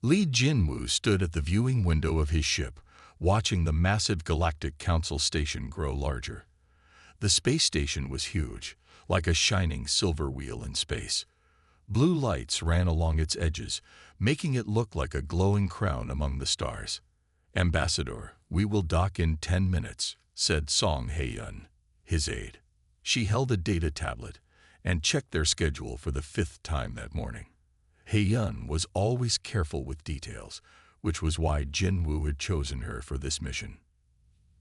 Li Jinwu stood at the viewing window of his ship, watching the massive Galactic Council station grow larger. The space station was huge, like a shining silver wheel in space. Blue lights ran along its edges, making it look like a glowing crown among the stars. "Ambassador, we will dock in 10 minutes, said Song Haeyun, his aide. She held a data tablet and checked their schedule for the 5th time that morning. Haeyun was always careful with details, which was why Jinwu had chosen her for this mission.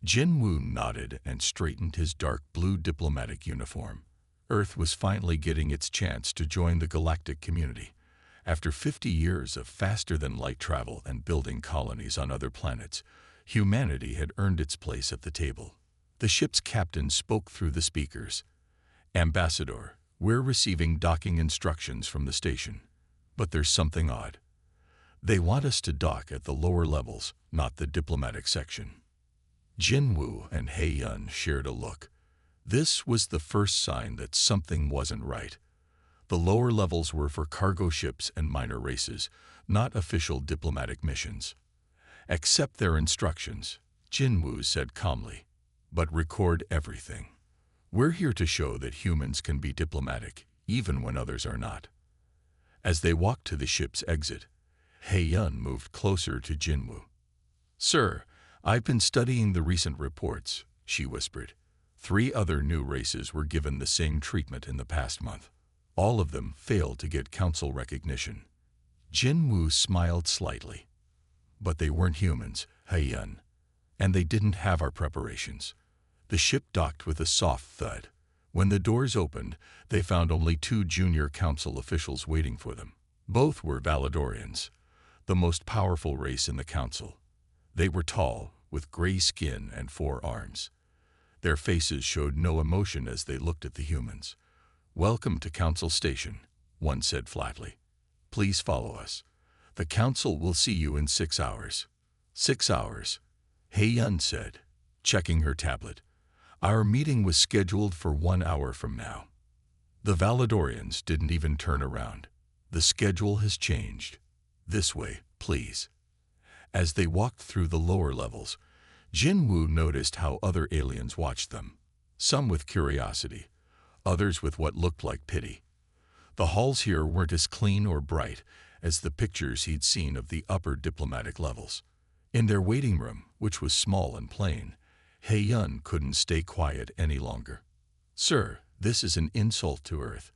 Jinwu nodded and straightened his dark blue diplomatic uniform. Earth was finally getting its chance to join the galactic community. After 50 years of faster-than-light travel and building colonies on other planets, humanity had earned its place at the table. The ship's captain spoke through the speakers. "Ambassador, we're receiving docking instructions from the station. But there's something odd. They want us to dock at the lower levels, not the diplomatic section." Jinwu and Haeyun shared a look. This was the first sign that something wasn't right. The lower levels were for cargo ships and minor races, not official diplomatic missions. "Accept their instructions," Jinwu said calmly, "but record everything. We're here to show that humans can be diplomatic, even when others are not." As they walked to the ship's exit, Haeyun moved closer to Jinwu. "Sir, I've been studying the recent reports," she whispered. 3 other new races were given the same treatment in the past month. All of them failed to get council recognition. Jinwu smiled slightly. "But they weren't humans, Haeyun, and they didn't have our preparations." The ship docked with a soft thud. When the doors opened, they found only 2 junior council officials waiting for them. Both were Valedorians, the most powerful race in the council. They were tall, with gray skin and 4 arms. Their faces showed no emotion as they looked at the humans. "Welcome to Council Station," one said flatly. "Please follow us. The council will see you in 6 hours." 6 hours, Haeyun said, checking her tablet. "Our meeting was scheduled for 1 hour from now." The Valedorians didn't even turn around. "The schedule has changed. This way, please." As they walked through the lower levels, Jinwu noticed how other aliens watched them, some with curiosity, others with what looked like pity. The halls here weren't as clean or bright as the pictures he'd seen of the upper diplomatic levels. In their waiting room, which was small and plain, Haeyun couldn't stay quiet any longer. "Sir, this is an insult to Earth.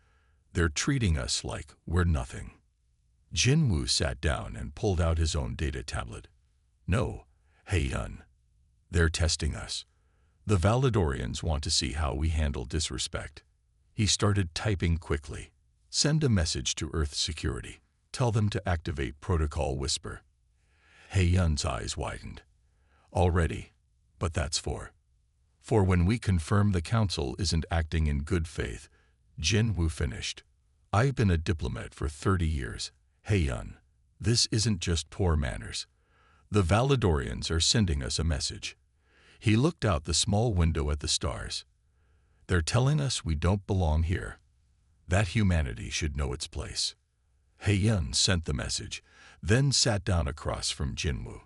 They're treating us like we're nothing." Jinwu sat down and pulled out his own data tablet. "No, Haeyun. They're testing us. The Valedorians want to see how we handle disrespect." He started typing quickly. "Send a message to Earth Security. Tell them to activate Protocol Whisper." Haeyun's eyes widened. "Already, but that's for when we confirm the council isn't acting in good faith," Jinwu finished. "I've been a diplomat for 30 years, Haeyun. This isn't just poor manners. The Valedorians are sending us a message." He looked out the small window at the stars. "They're telling us we don't belong here. That humanity should know its place." Haeyun sent the message, then sat down across from Jinwu.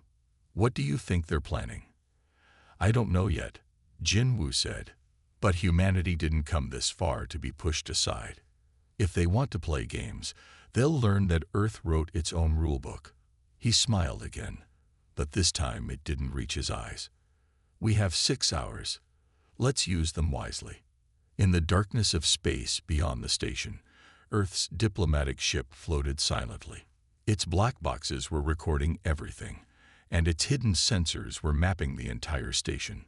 "What do you think they're planning?" "I don't know yet," Jinwu said. "But humanity didn't come this far to be pushed aside. If they want to play games, they'll learn that Earth wrote its own rulebook." He smiled again, but this time it didn't reach his eyes. "We have 6 hours. Let's use them wisely." In the darkness of space beyond the station, Earth's diplomatic ship floated silently. Its black boxes were recording everything, and its hidden sensors were mapping the entire station.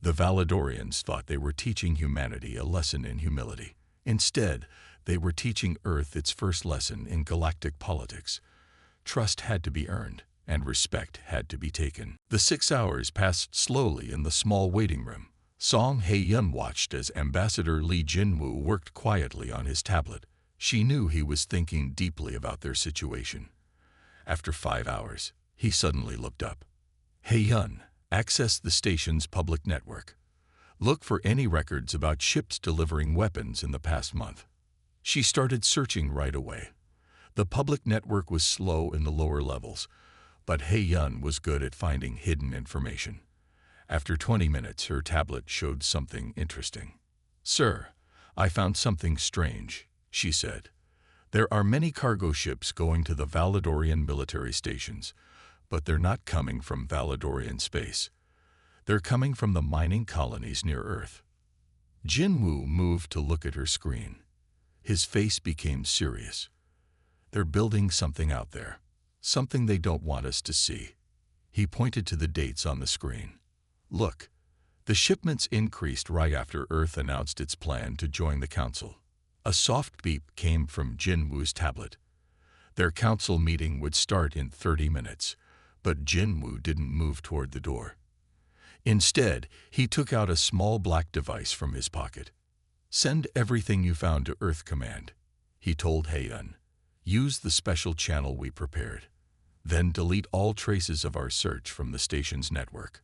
The Valedorians thought they were teaching humanity a lesson in humility. Instead, they were teaching Earth its first lesson in galactic politics. Trust had to be earned, and respect had to be taken. The 6 hours passed slowly in the small waiting room. Song Haeyun watched as Ambassador Li Jinwu worked quietly on his tablet. She knew he was thinking deeply about their situation. After 5 hours, he suddenly looked up. "Haeyun, access the station's public network. Look for any records about ships delivering weapons in the past month." She started searching right away. The public network was slow in the lower levels, but He-Yun was good at finding hidden information. After 20 minutes, her tablet showed something interesting. "Sir, I found something strange," she said. "There are many cargo ships going to the Valadorian military stations, but they're not coming from Valadorian space. They're coming from the mining colonies near Earth." Jinwoo moved to look at her screen. His face became serious. "They're building something out there, something they don't want us to see." He pointed to the dates on the screen. "Look, the shipments increased right after Earth announced its plan to join the Council." A soft beep came from Jinwoo's tablet. Their council meeting would start in 30 minutes, but Jinwoo didn't move toward the door. Instead, he took out a small black device from his pocket. "Send everything you found to Earth Command," he told He-Yun. "Use the special channel we prepared. Then delete all traces of our search from the station's network."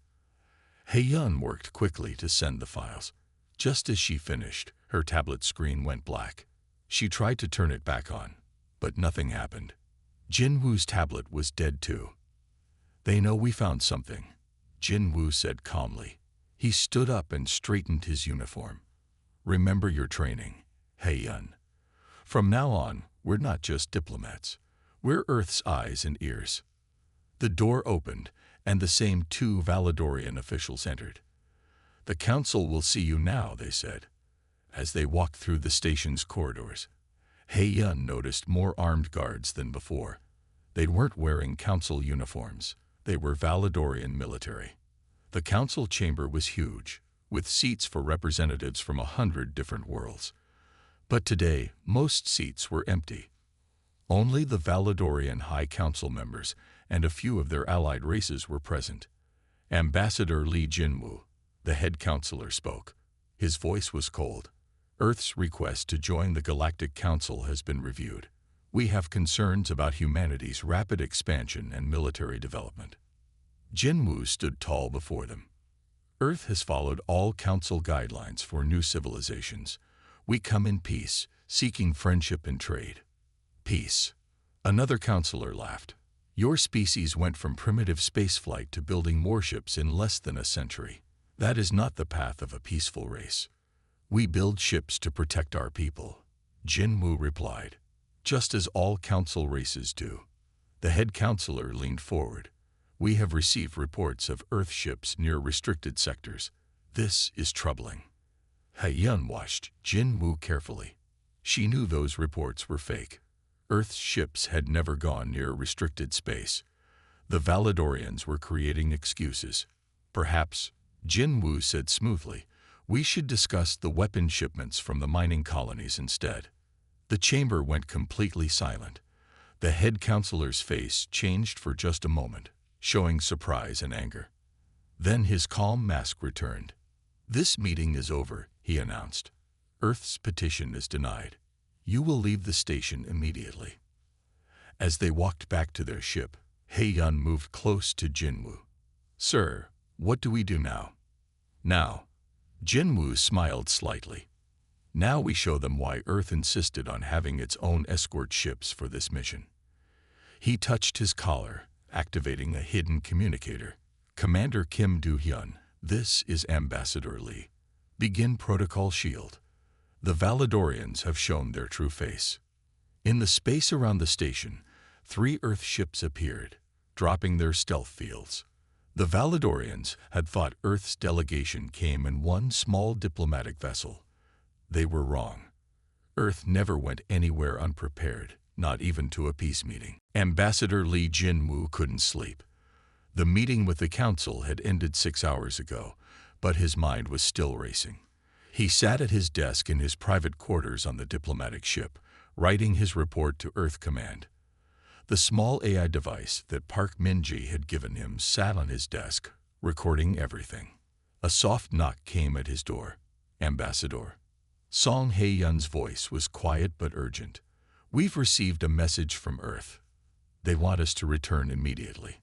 He-Yun worked quickly to send the files. Just as she finished, her tablet screen went black. She tried to turn it back on, but nothing happened. Jinwoo's tablet was dead too. "They know we found something," Jinwoo said calmly. He stood up and straightened his uniform. "Remember your training, He-Yun. From now on, we're not just diplomats. We're Earth's eyes and ears." The door opened, and the same two Valadorian officials entered. "The Council will see you now," they said. As they walked through the station's corridors, He-Yun noticed more armed guards than before. They weren't wearing Council uniforms. They were Valadorian military. The Council chamber was huge, with seats for representatives from 100 different worlds. But today, most seats were empty. Only the Valadorian High Council members and a few of their allied races were present. Ambassador Lee Jinwoo, the head counselor, spoke. His voice was cold. "Earth's request to join the Galactic Council has been reviewed. We have concerns about humanity's rapid expansion and military development." Jinwoo stood tall before them. "Earth has followed all Council guidelines for new civilizations. We come in peace, seeking friendship and trade." "Peace." Another counselor laughed. "Your species went from primitive spaceflight to building warships in less than a century. That is not the path of a peaceful race. We build ships to protect our people," Jinwoo replied, "just as all Council races do." The head counselor leaned forward. "We have received reports of Earth ships near restricted sectors. This is troubling." He-Yun watched Jinwoo carefully. She knew those reports were fake. Earth's ships had never gone near restricted space. The Valadorians were creating excuses. "Perhaps," Jinwoo said smoothly, "we should discuss the weapon shipments from the mining colonies instead." The chamber went completely silent. The head counselor's face changed for just a moment, showing surprise and anger. Then his calm mask returned. "This meeting is over," he announced. "Earth's petition is denied. You will leave the station immediately." As they walked back to their ship, He-Yun moved close to Jinwoo. "Sir, what do we do now?" "Now," Jinwoo smiled slightly. "Now we show them why Earth insisted on having its own escort ships for this mission." He touched his collar, activating a hidden communicator. "Commander Kim Do-hyun, this is Ambassador Lee. Begin Protocol Shield." The Valadorians have shown their true face. In the space around the station, 3 Earth ships appeared, dropping their stealth fields. The Valadorians had thought Earth's delegation came in one small diplomatic vessel. They were wrong. Earth never went anywhere unprepared, not even to a peace meeting. Ambassador Lee Jinwoo couldn't sleep. The meeting with the Council had ended 6 hours ago, but his mind was still racing. He sat at his desk in his private quarters on the diplomatic ship, writing his report to Earth Command. The small AI device that Park Min-ji had given him sat on his desk, recording everything. A soft knock came at his door. "Ambassador." Song He-Yun's voice was quiet but urgent. "We've received a message from Earth. They want us to return immediately."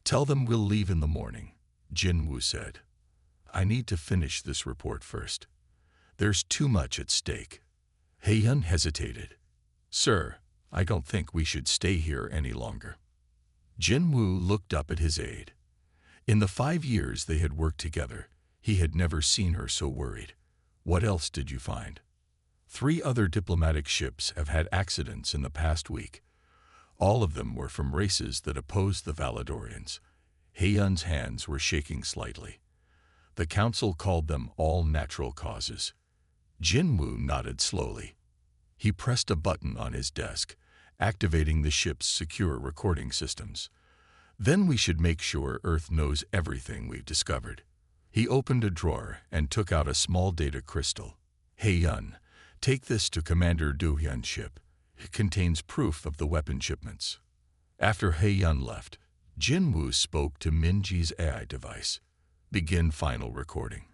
"Tell them we'll leave in the morning," Jinwoo said. "I need to finish this report first. There's too much at stake." He-Yun hesitated. "Sir, I don't think we should stay here any longer. Jin Woo looked up at his aide. In the 5 years they had worked together, he had never seen her so worried. What else did you find? 3 other diplomatic ships have had accidents in the past week. All of them were from races that opposed the Valadorians. Haeyun's hands were shaking slightly. The council called them all natural causes. Jin Woo nodded slowly. He pressed a button on his desk, activating the ship's secure recording systems. Then we should make sure Earth knows everything we've discovered. He opened a drawer and took out a small data crystal. Haeyun, take this to Commander Do-hyun's ship. It contains proof of the weapon shipments. After Haeyun left, Jin Woo spoke to Minji's AI device. Begin final recording.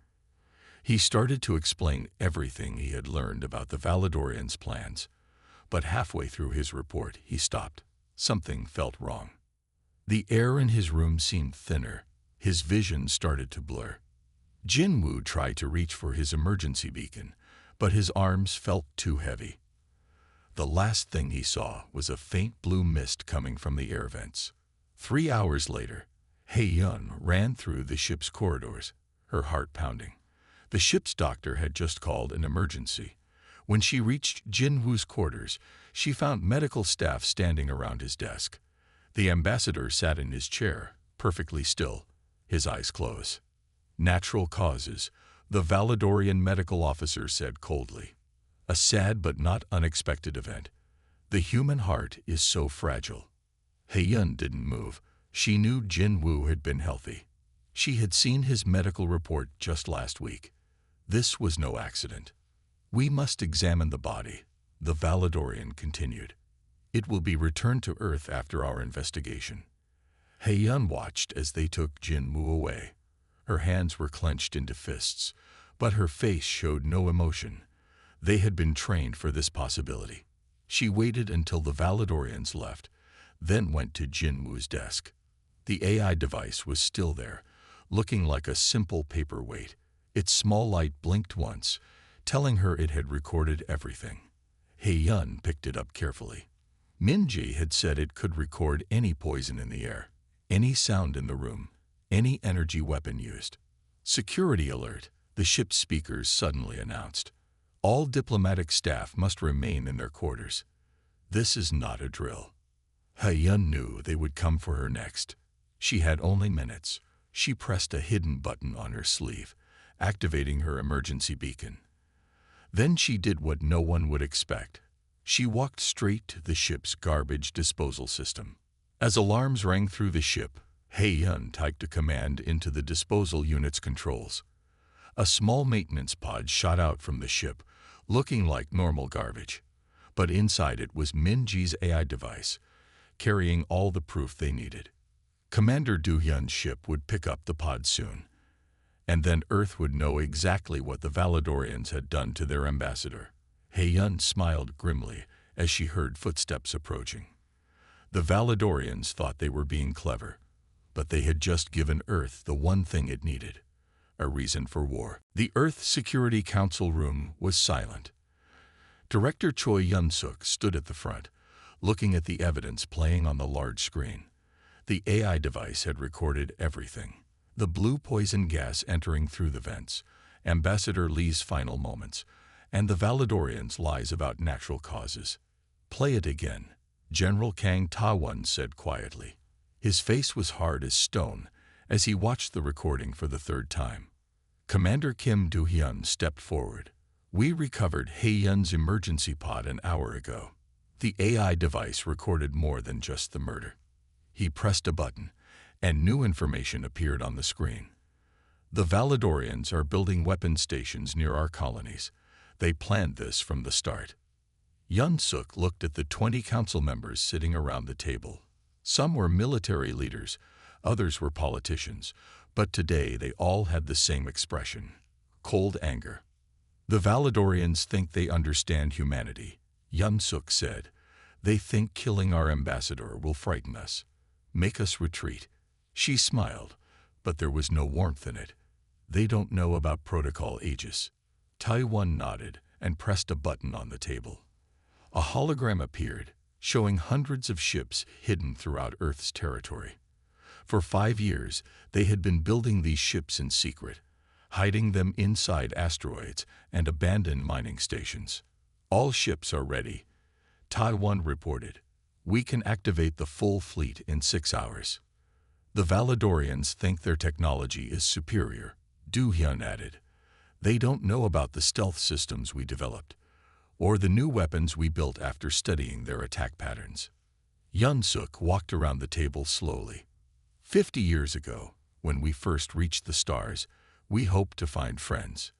He started to explain everything he had learned about the Valadorians' plans, but halfway through his report he stopped. Something felt wrong. The air in his room seemed thinner. His vision started to blur. Jin Woo tried to reach for his emergency beacon, but his arms felt too heavy. The last thing he saw was a faint blue mist coming from the air vents. 3 hours later, Haeyun ran through the ship's corridors, her heart pounding. The ship's doctor had just called an emergency. When she reached Jin Woo's quarters, she found medical staff standing around his desk. The ambassador sat in his chair, perfectly still, his eyes closed. Natural causes, the Valadorian medical officer said coldly. A sad but not unexpected event. The human heart is so fragile. Haeyun didn't move. She knew Jin Woo had been healthy. She had seen his medical report just last week. This was no accident. We must examine the body, the Valadorian continued. It will be returned to Earth after our investigation. Haeyun watched as they took Jin Woo away. Her hands were clenched into fists, but her face showed no emotion. They had been trained for this possibility. She waited until the Valadorians left, then went to Jin Woo's desk. The AI device was still there, looking like a simple paperweight. Its small light blinked once, telling her it had recorded everything. Haeyun picked it up carefully. Minji had said it could record any poison in the air, any sound in the room, any energy weapon used. Security alert, the ship's speakers suddenly announced. All diplomatic staff must remain in their quarters. This is not a drill. Haeyun knew they would come for her next. She had only minutes. She pressed a hidden button on her sleeve, activating her emergency beacon. Then she did what no one would expect. She walked straight to the ship's garbage disposal system. As alarms rang through the ship, Haeyun typed a command into the disposal unit's controls. A small maintenance pod shot out from the ship, looking like normal garbage. But inside it was Minji's AI device, carrying all the proof they needed. Commander Do-hyun's ship would pick up the pod soon, and then Earth would know exactly what the Valadorians had done to their ambassador. Haeyun smiled grimly as she heard footsteps approaching. The Valadorians thought they were being clever, but they had just given Earth the one thing it needed, a reason for war. The Earth Security Council room was silent. Director Choi Yun-suk stood at the front, looking at the evidence playing on the large screen. The AI device had recorded everything. The blue poison gas entering through the vents, Ambassador Lee's final moments, and the Valadorians' lies about natural causes. Play it again, General Kang Ta-won said quietly. His face was hard as stone as he watched the recording for the 3rd time. Commander Kim Do-hyun stepped forward. We recovered Haeyun's emergency pod an hour ago. The AI device recorded more than just the murder. He pressed a button, and new information appeared on the screen. The Valadorians are building weapon stations near our colonies. They planned this from the start. Yun-suk looked at the 20 council members sitting around the table. Some were military leaders, others were politicians, but today they all had the same expression: cold anger. The Valadorians think they understand humanity, Yun-suk said. They think killing our ambassador will frighten us, make us retreat. She smiled, but there was no warmth in it. They don't know about Protocol Aegis. Taiwan nodded and pressed a button on the table. A hologram appeared. showing hundreds of ships hidden throughout Earth's territory. For 5 years, they had been building these ships in secret, hiding them inside asteroids and abandoned mining stations. All ships are ready, Taiwan reported. We can activate the full fleet in 6 hours. The Valedorians think their technology is superior, Du Hyun added. They don't know about the stealth systems we developed, or the new weapons we built after studying their attack patterns. Yun-suk walked around the table slowly. 50 years ago, when we first reached the stars, we hoped to find friends.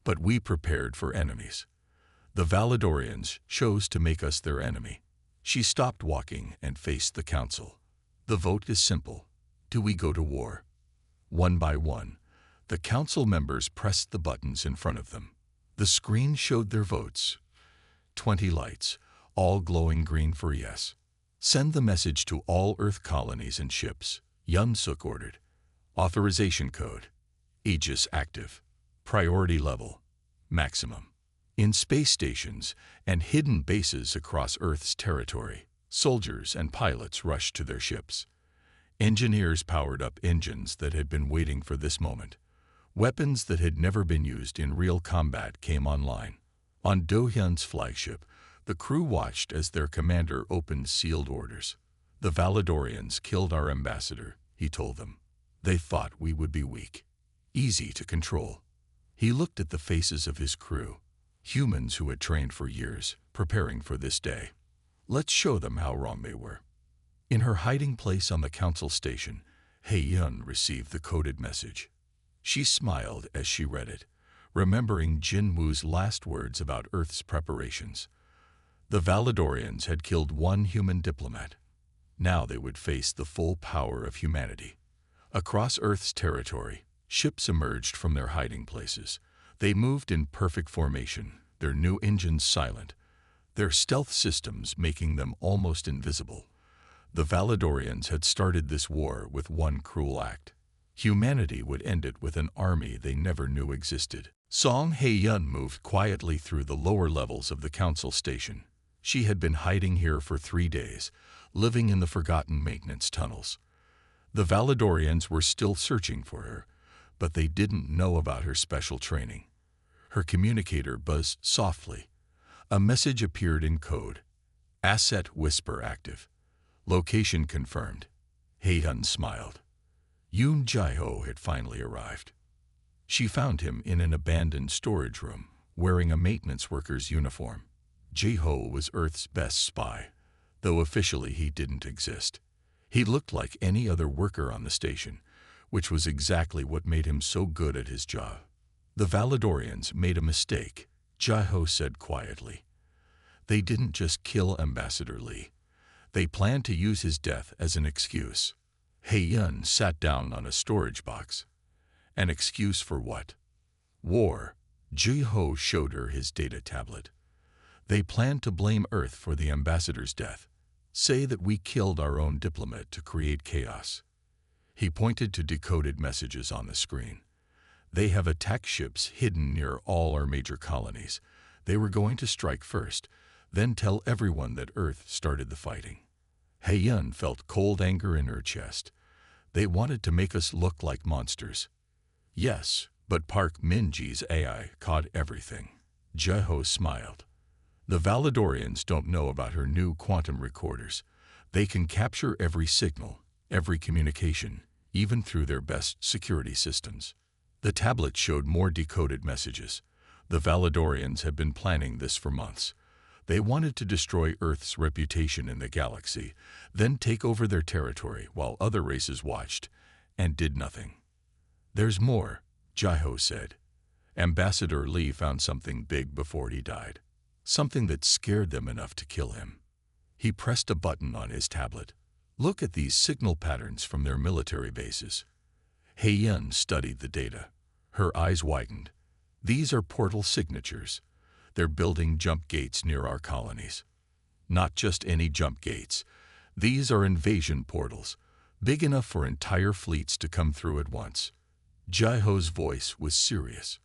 But we prepared for enemies. The Valedorians chose to make us their enemy. She stopped walking and faced the council. The vote is simple. Do we go to war? One by one, the council members pressed the buttons in front of them. The screen showed their votes. 20 lights, all glowing green for yes. Send the message to all Earth colonies and ships, Yun-suk ordered. Authorization code. Aegis active. Priority level. Maximum. In space stations and hidden bases across Earth's territory, soldiers and pilots rushed to their ships. Engineers powered up engines that had been waiting for this moment. Weapons that had never been used in real combat came online. On Do Hyun's flagship, the crew watched as their commander opened sealed orders. The Valedorians killed our ambassador, he told them. They thought we would be weak, easy to control. He looked at the faces of his crew, humans who had trained for years, preparing for this day. Let's show them how wrong they were. In her hiding place on the council station, Hae-yun received the coded message. She smiled as she read it, remembering Jin-woo's last words about Earth's preparations. The Valedorians had killed one human diplomat. Now they would face the full power of humanity. Across Earth's territory, ships emerged from their hiding places. They moved in perfect formation, their new engines silent, their stealth systems making them almost invisible. The Valedorians had started this war with one cruel act. Humanity would end it with an army they never knew existed. Song Hae-yun moved quietly through the lower levels of the council station. She had been hiding here for 3 days, living in the forgotten maintenance tunnels. The Valedorians were still searching for her, but they didn't know about her special training. Her communicator buzzed softly. A message appeared in code. Asset whisper active. Location confirmed. Hae-yun smiled. Yoon Jae-ho had finally arrived. She found him in an abandoned storage room, wearing a maintenance worker's uniform. Jae-ho was Earth's best spy, though officially he didn't exist. He looked like any other worker on the station, which was exactly what made him so good at his job. The Valedorians made a mistake, Jae-ho said quietly. They didn't just kill Ambassador Lee. They planned to use his death as an excuse. Hae-yun sat down on a storage box. An excuse for what? War. Jae-ho showed her his data tablet. They planned to blame Earth for the ambassador's death. Say that we killed our own diplomat to create chaos. He pointed to decoded messages on the screen. They have attack ships hidden near all our major colonies. They were going to strike first, then tell everyone that Earth started the fighting. Hae-yun felt cold anger in her chest. They wanted to make us look like monsters. Yes, but Park Min-ji's AI caught everything. Jae-ho smiled. The Valedorians don't know about her new quantum recorders. They can capture every signal, every communication, even through their best security systems. The tablet showed more decoded messages. The Valedorians had been planning this for months. They wanted to destroy Earth's reputation in the galaxy, then take over their territory while other races watched, and did nothing. There's more, Jae-ho said. Ambassador Lee found something big before he died. Something that scared them enough to kill him. He pressed a button on his tablet. Look at these signal patterns from their military bases. Hae-yun studied the data. Her eyes widened. These are portal signatures. They're building jump gates near our colonies. Not just any jump gates. These are invasion portals, big enough for entire fleets to come through at once. Jae-ho's voice was serious.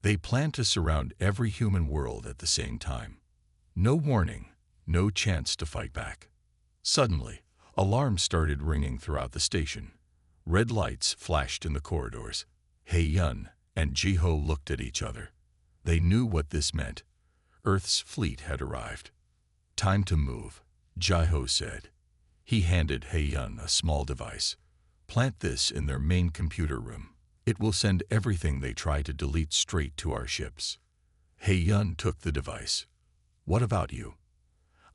They plan to surround every human world at the same time. No warning, no chance to fight back. Suddenly, alarms started ringing throughout the station. Red lights flashed in the corridors. Hei-yun and Ji-ho looked at each other. They knew what this meant. Earth's fleet had arrived. "Time to move," Ji-ho said. He handed Hei-yun a small device. "Plant this in their main computer room. It will send everything they try to delete straight to our ships." Hei-yun took the device. "What about you?"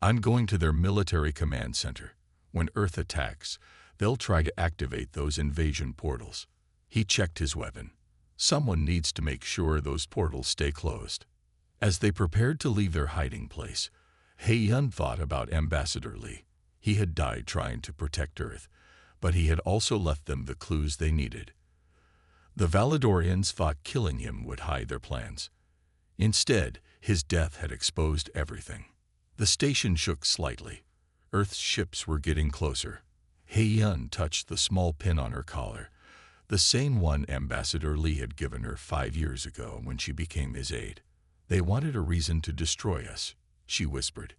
"I'm going to their military command center. When Earth attacks, they'll try to activate those invasion portals." He checked his weapon. Someone needs to make sure those portals stay closed. As they prepared to leave their hiding place, Hei-yun thought about Ambassador Lee. He had died trying to protect Earth, but he had also left them the clues they needed. The Valadorians thought killing him would hide their plans. Instead, his death had exposed everything. The station shook slightly. Earth's ships were getting closer. Hei-yun touched the small pin on her collar, the same one Ambassador Lee had given her 5 years ago when she became his aide. "They wanted a reason to destroy us," she whispered.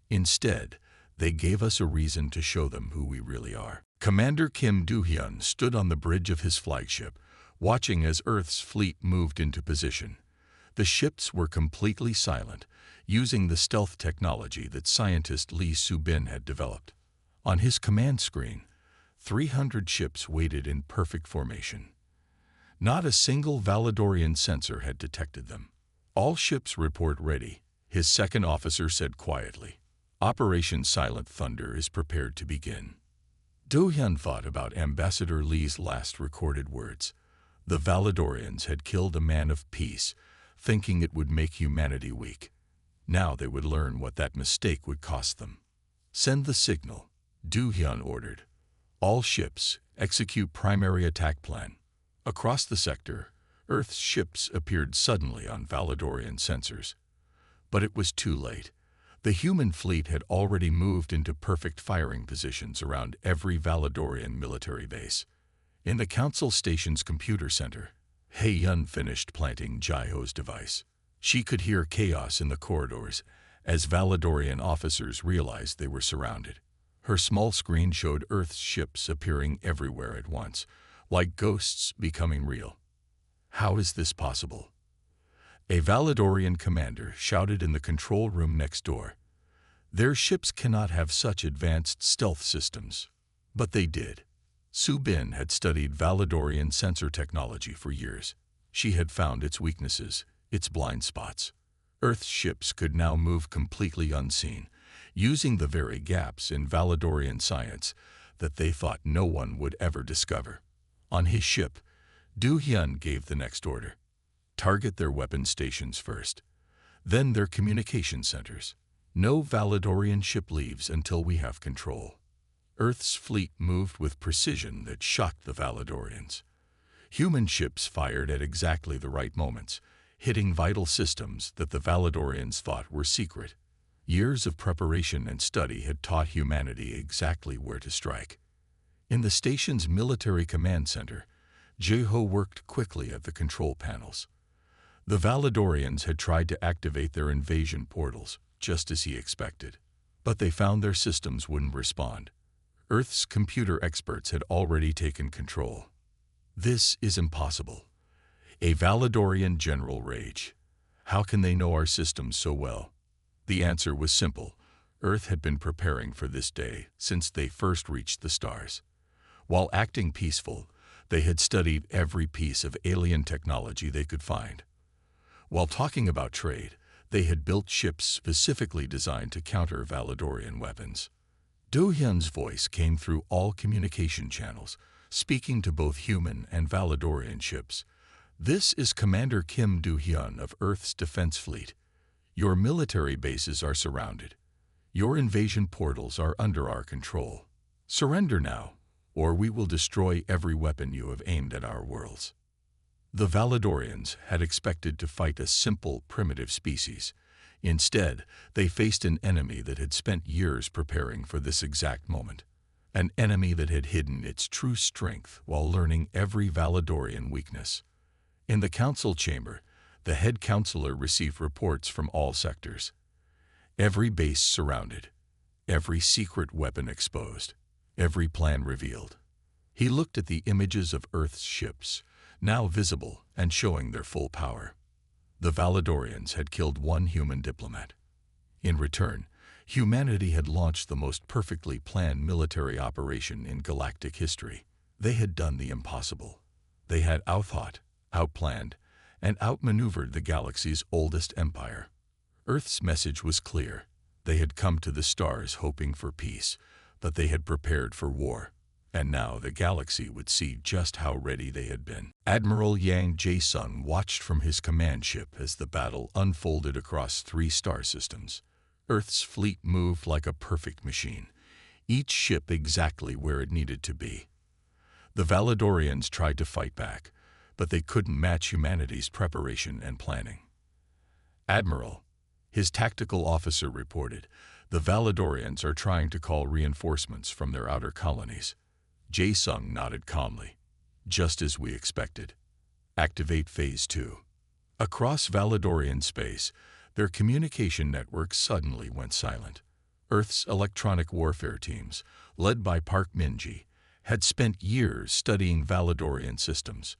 "Instead, they gave us a reason to show them who we really are." Commander Kim Do-hyun stood on the bridge of his flagship, watching as Earth's fleet moved into position. The ships were completely silent, using the stealth technology that scientist Lee Soo-bin had developed. On his command screen, 300 ships waited in perfect formation. Not a single Valadorian sensor had detected them. "All ships report ready," his second officer said quietly. "Operation Silent Thunder is prepared to begin." Do-hyun thought about Ambassador Lee's last recorded words. The Valadorians had killed a man of peace, thinking it would make humanity weak. Now they would learn what that mistake would cost them. "Send the signal," Do-hyun ordered. "All ships, execute primary attack plan." Across the sector, Earth's ships appeared suddenly on Valadorian sensors. But it was too late. The human fleet had already moved into perfect firing positions around every Valadorian military base. In the Council Station's computer center, Hei-yun finished planting Ji-ho's device. She could hear chaos in the corridors as Valadorian officers realized they were surrounded. Her small screen showed Earth's ships appearing everywhere at once, like ghosts becoming real. "How is this possible?" A Valadorian commander shouted in the control room next door. "Their ships cannot have such advanced stealth systems." But they did. Soo-bin had studied Valadorian sensor technology for years. She had found its weaknesses, its blind spots. Earth's ships could now move completely unseen, using the very gaps in Valadorian science that they thought no one would ever discover. On his ship, Do-hyun gave the next order. "Target their weapon stations first, then their communication centers. No Valadorian ship leaves until we have control." Earth's fleet moved with precision that shocked the Valadorians. Human ships fired at exactly the right moments, hitting vital systems that the Valadorians thought were secret. Years of preparation and study had taught humanity exactly where to strike. In the station's military command center, Ji-ho worked quickly at the control panels. The Valadorians had tried to activate their invasion portals, just as he expected. But they found their systems wouldn't respond. Earth's computer experts had already taken control. "This is impossible." A Valadorian general raged. "How can they know our systems so well?" The answer was simple. Earth had been preparing for this day since they first reached the stars. While acting peaceful, they had studied every piece of alien technology they could find. While talking about trade, they had built ships specifically designed to counter Valadorian weapons. Do-hyun's voice came through all communication channels, speaking to both human and Valadorian ships. "This is Commander Kim Do-hyun of Earth's Defense Fleet. Your military bases are surrounded. Your invasion portals are under our control. Surrender now, or we will destroy every weapon you have aimed at our worlds." The Valadorians had expected to fight a simple, primitive species. Instead, they faced an enemy that had spent years preparing for this exact moment. An enemy that had hidden its true strength while learning every Valadorian weakness. In the council chamber, the head counselor received reports from all sectors. Every base surrounded, every secret weapon exposed, every plan revealed. He looked at the images of Earth's ships, now visible and showing their full power. The Valadorians had killed one human diplomat. In return, humanity had launched the most perfectly planned military operation in galactic history. They had done the impossible. They had outthought, outplanned, and outmaneuvered the galaxy's oldest empire. Earth's message was clear. They had come to the stars hoping for peace, but they had prepared for war. And now the galaxy would see just how ready they had been. Admiral Yang Jae-sung watched from his command ship as the battle unfolded across 3 star systems. Earth's fleet moved like a perfect machine, each ship exactly where it needed to be. The Valadorians tried to fight back, but they couldn't match humanity's preparation and planning. "Admiral," his tactical officer reported, "the Valadorians are trying to call reinforcements from their outer colonies." Jae-sung nodded calmly. "Just as we expected. Activate Phase 2. Across Valadorian space, their communication network suddenly went silent. Earth's electronic warfare teams, led by Park Min-ji, had spent years studying Valadorian systems.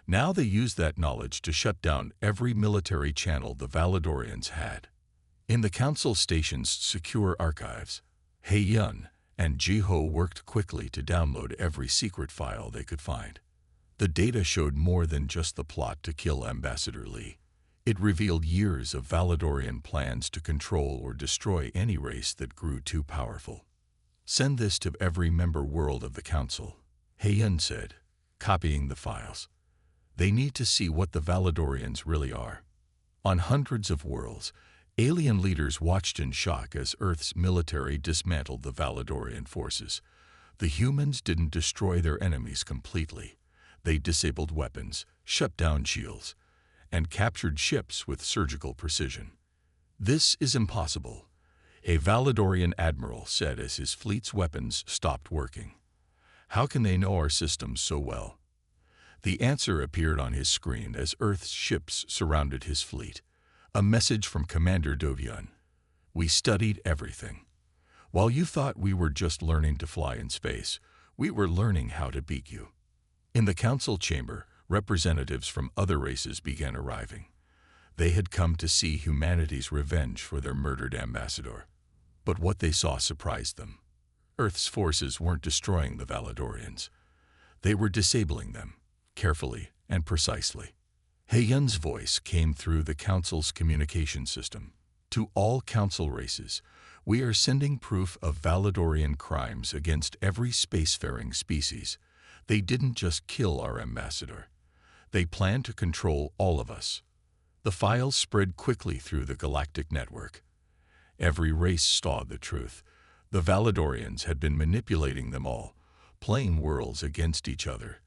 Now they used that knowledge to shut down every military channel the Valadorians had. In the Council Station's secure archives, Hae-yun and Ji-ho worked quickly to download every secret file they could find. The data showed more than just the plot to kill Ambassador Lee. It revealed years of Valadorian plans to control or destroy any race that grew too powerful. "Send this to every member world of the Council," Hae-yun said, copying the files. "They need to see what the Valadorians really are." On hundreds of worlds, alien leaders watched in shock as Earth's military dismantled the Valadorian forces. The humans didn't destroy their enemies completely. They disabled weapons, shut down shields, and captured ships with surgical precision. "This is impossible," a Valadorian admiral said as his fleet's weapons stopped working. "How can they know our systems so well?" The answer appeared on his screen as Earth's ships surrounded his fleet. A message from Commander Dovyun. "We studied everything. While you thought we were just learning to fly in space, we were learning how to beat you." In the council chamber, representatives from other races began arriving. They had come to see humanity's revenge for their murdered ambassador. But what they saw surprised them. Earth's forces weren't destroying the Valadorians. They were disabling them, carefully and precisely. Hae-yun's voice came through the Council's communication system. "To all Council races, we are sending proof of Valadorian crimes against every spacefaring species. They didn't just kill our ambassador. They plan to control all of us." The files spread quickly through the galactic network. Every race saw the truth. The Valadorians had been manipulating them all, playing worlds against each other,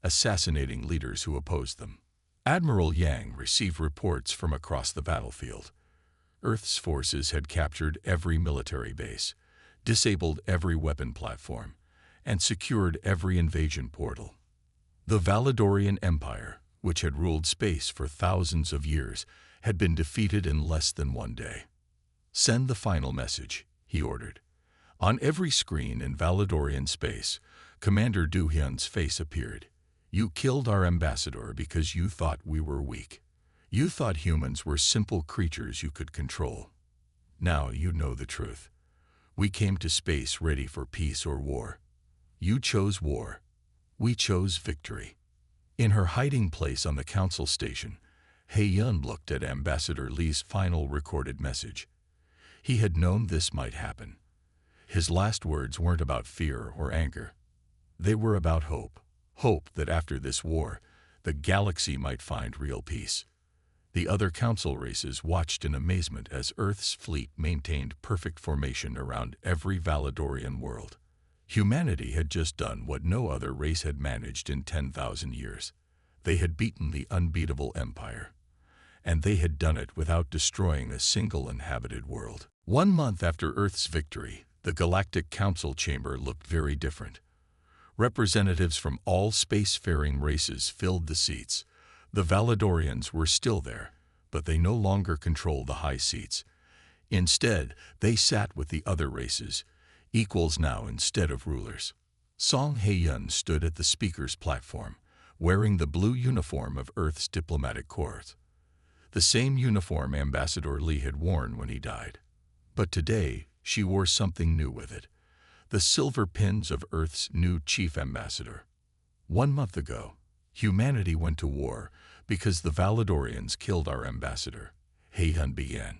assassinating leaders who opposed them. Admiral Yang received reports from across the battlefield. Earth's forces had captured every military base, disabled every weapon platform, and secured every invasion portal. The Valadorian Empire, which had ruled space for thousands of years, had been defeated in less than 1 day. "Send the final message," he ordered. On every screen in Valadorian space, Commander Do-hyun's face appeared. "You killed our ambassador because you thought we were weak. You thought humans were simple creatures you could control. Now you know the truth. We came to space ready for peace or war. You chose war. We chose victory." In her hiding place on the council station, Hae-yun looked at Ambassador Lee's final recorded message. He had known this might happen. His last words weren't about fear or anger. They were about hope. Hope that after this war, the galaxy might find real peace. The other council races watched in amazement as Earth's fleet maintained perfect formation around every Valadorian world. Humanity had just done what no other race had managed in 10,000 years. They had beaten the unbeatable empire. And they had done it without destroying a single inhabited world. 1 month after Earth's victory, the Galactic Council chamber looked very different. Representatives from all spacefaring races filled the seats. The Valadorians were still there, but they no longer controlled the high seats. Instead, they sat with the other races, equals now instead of rulers. Song Hae-yun stood at the speaker's platform, wearing the blue uniform of Earth's diplomatic corps, the same uniform Ambassador Lee had worn when he died. But today, she wore something new with it, the silver pins of Earth's new chief ambassador. 1 month ago, humanity went to war because the Valedorians killed our ambassador, Hae-yun began.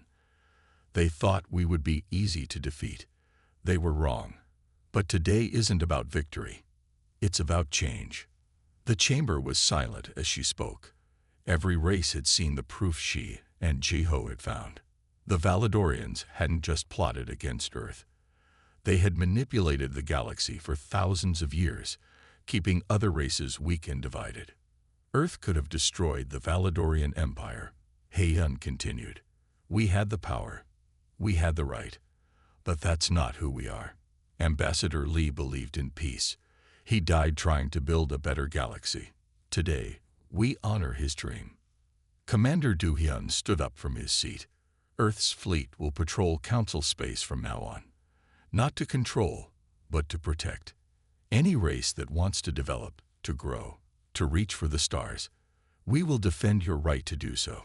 They thought we would be easy to defeat. They were wrong. But today isn't about victory. It's about change. The chamber was silent as she spoke. Every race had seen the proof she and Jiho had found. The Valedorians hadn't just plotted against Earth. They had manipulated the galaxy for thousands of years, keeping other races weak and divided. Earth could have destroyed the Valedorian Empire, Hae-yun continued. We had the power. We had the right. But that's not who we are. Ambassador Lee believed in peace. He died trying to build a better galaxy. Today, we honor his dream. Commander Do-hyun stood up from his seat. Earth's fleet will patrol council space from now on. Not to control, but to protect. Any race that wants to develop, to grow, to reach for the stars, we will defend your right to do so.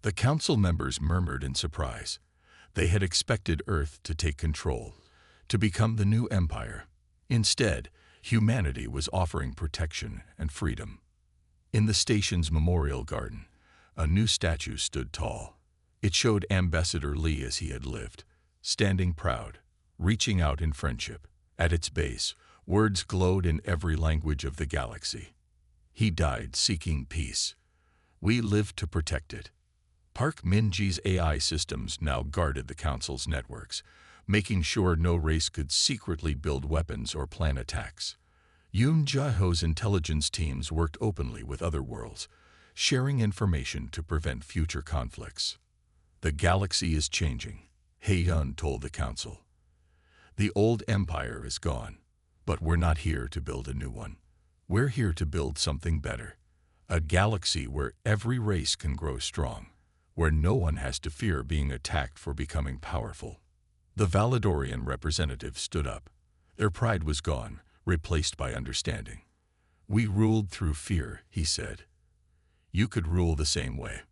The council members murmured in surprise. They had expected Earth to take control, to become the new empire. Instead, humanity was offering protection and freedom. In the station's memorial garden, a new statue stood tall. It showed Ambassador Lee as he had lived, standing proud, reaching out in friendship. At its base, words glowed in every language of the galaxy. He died seeking peace. We lived to protect it. Park Min-ji's AI systems now guarded the Council's networks, making sure no race could secretly build weapons or plan attacks. Yoon Jae-ho's intelligence teams worked openly with other worlds, sharing information to prevent future conflicts. The galaxy is changing, Hae-yun told the Council. The old empire is gone, but we're not here to build a new one. We're here to build something better. A galaxy where every race can grow strong, where no one has to fear being attacked for becoming powerful. The Valedorian representative stood up. Their pride was gone, replaced by understanding. We ruled through fear, he said. You could rule the same way.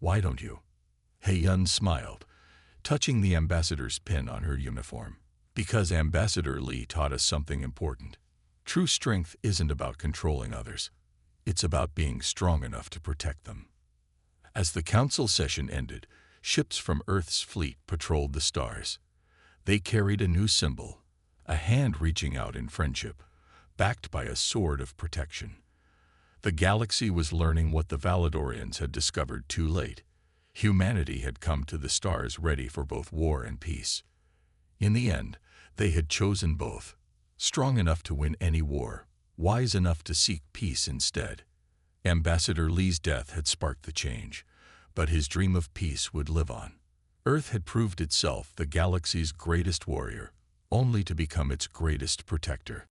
Why don't you? Hae-yun smiled, touching the ambassador's pin on her uniform. Because Ambassador Lee taught us something important. True strength isn't about controlling others. It's about being strong enough to protect them. As the council session ended, ships from Earth's fleet patrolled the stars. They carried a new symbol, a hand reaching out in friendship, backed by a sword of protection. The galaxy was learning what the Valedorians had discovered too late. Humanity had come to the stars ready for both war and peace. In the end, they had chosen both, strong enough to win any war, wise enough to seek peace instead. Ambassador Lee's death had sparked the change, but his dream of peace would live on. Earth had proved itself the galaxy's greatest warrior, only to become its greatest protector.